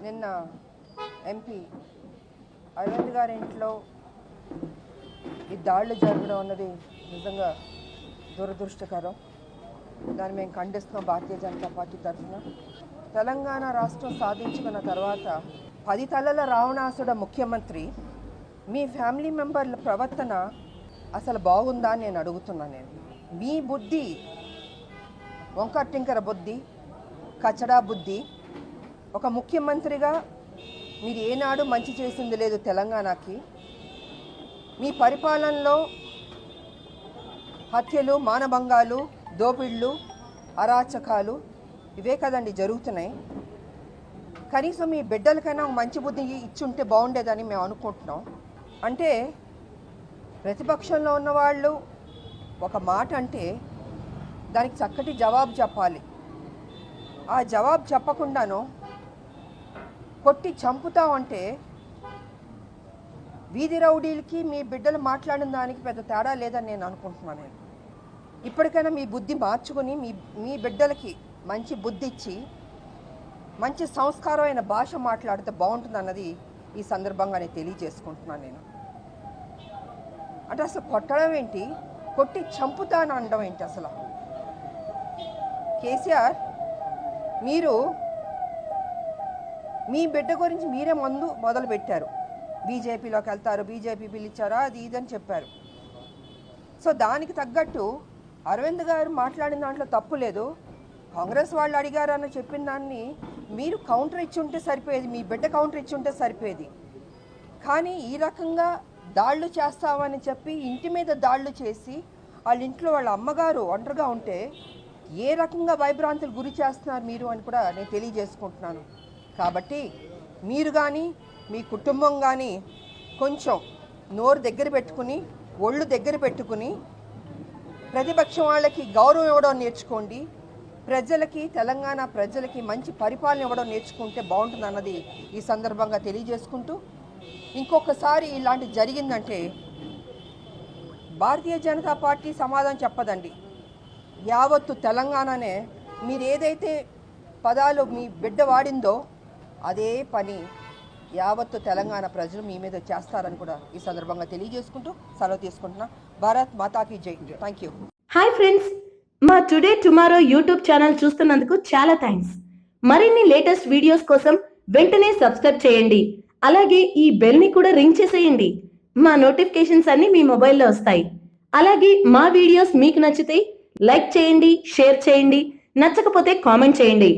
నిన్న ఎంపీ అరవింద్ గారి ఇంట్లో ఈ దాడులు జరగడం అన్నది నిజంగా దురదృష్టకరం. దాన్ని మేము ఖండిస్తున్నాం భారతీయ జనతా పార్టీ తరఫున. తెలంగాణ రాష్ట్రం సాధించుకున్న తర్వాత 10 తలల రావణాసుడ ముఖ్యమంత్రి మీ ఫ్యామిలీ మెంబర్ల ప్రవర్తన అసలు బాగుందా అని నేను అడుగుతున్నాను. మీ బుద్ధి వంకర టింకర బుద్ధి, కచడా బుద్ధి. ఒక ముఖ్యమంత్రిగా మీరు ఏనాడు మంచి చేసింది లేదు తెలంగాణకి. మీ పరిపాలనలో హత్యలు, మానభంగాలు, దోపిళ్ళు, అరాచకాలు ఇవే కదండి జరుగుతున్నాయి. కనీసం మీ బిడ్డలకైనా మంచి బుద్ధి ఇచ్చుంటే బాగుండేదని మేము అనుకుంటున్నాం. అంటే ప్రతిపక్షంలో ఉన్నవాళ్ళు ఒక మాట అంటే దానికి చక్కటి జవాబు చెప్పాలి. ఆ జవాబు చెప్పకుండాను కొట్టి చంపుతామంటే వీధి రౌడీలకి మీ బిడ్డలు మాట్లాడిన దానికి పెద్ద తేడా లేదని నేను అనుకుంటున్నాను. నేను ఇప్పటికైనా మీ బుద్ధి మార్చుకొని మీ బిడ్డలకి మంచి బుద్ధి ఇచ్చి మంచి సంస్కారమైన భాష మాట్లాడితే బాగుంటుంది అన్నది ఈ సందర్భంగా నేను తెలియజేసుకుంటున్నాను. నేను అంటే అసలు కొట్టడం ఏంటి, కొట్టి చంపుతాను అనడం ఏంటి? అసలు కేసీఆర్ మీరు మీ బిడ్డ గురించి మీరే ముందు మొదలు పెట్టారు. బీజేపీలోకి వెళ్తారు, బీజేపీ పిలిచారా, అది ఇదని చెప్పారు. సో దానికి తగ్గట్టు అరవింద్ గారు మాట్లాడిన దాంట్లో తప్పు లేదు. కాంగ్రెస్ వాళ్ళు అడిగారని చెప్పిన దాన్ని మీరు కౌంటర్ ఇచ్చి ఉంటే సరిపోయేది, మీ బిడ్డ కౌంటర్ ఇచ్చి ఉంటే సరిపోయేది. కానీ ఈ రకంగా దాడులు చేస్తామని చెప్పి ఇంటి మీద దాడులు చేసి వాళ్ళ ఇంట్లో వాళ్ళ అమ్మగారు ఒంటరిగా ఉంటే ఏ రకంగా భయభ్రాంతులు గురి చేస్తున్నారు మీరు అని కూడా నేను తెలియజేసుకుంటున్నాను. కాబట్టి మీరు కానీ మీ కుటుంబం కానీ కొంచెం నోరు దగ్గర పెట్టుకుని, ఒళ్ళు దగ్గర పెట్టుకుని ప్రతిపక్షం వాళ్ళకి గౌరవం ఇవ్వడం నేర్చుకోండి. ప్రజలకి, తెలంగాణ ప్రజలకి మంచి పరిపాలన ఇవ్వడం నేర్చుకుంటే బాగుంటుంది అన్నది ఈ సందర్భంగా తెలియజేసుకుంటూ, ఇంకొకసారి ఇలాంటి జరిగిందంటే భారతీయ జనతా పార్టీ సమాధానం చెప్పదండి. యావత్తు తెలంగాణనే మీరు ఏదైతే పదాలు మీ బిడ్డ వాడిందో అదే పని యావత్తు తెలంగాణ ప్రజలు మీ మీద చేస్తారని కూడా ఈ సందర్భంగా తెలియజేసుకుంటూ సెలవు తీసుకుంటున్నా. భారత్ మాతాకి జై. Thank you. హాయ్ ఫ్రెండ్స్, మా టుడే టుమారో యూట్యూబ్ ఛానల్ చూస్తున్నందుకు చాలా థ్యాంక్స్. మరిన్ని లేటెస్ట్ వీడియోస్ కోసం వెంటనే సబ్స్క్రైబ్ చేయండి. అలాగే ఈ బెల్ ని కూడా రింగ్ చేసేయండి. మా నోటిఫికేషన్స్ అన్ని మీ మొబైల్లో వస్తాయి. అలాగే మా వీడియోస్ మీకు నచ్చితే లైక్ చేయండి, షేర్ చేయండి, నచ్చకపోతే కామెంట్ చేయండి.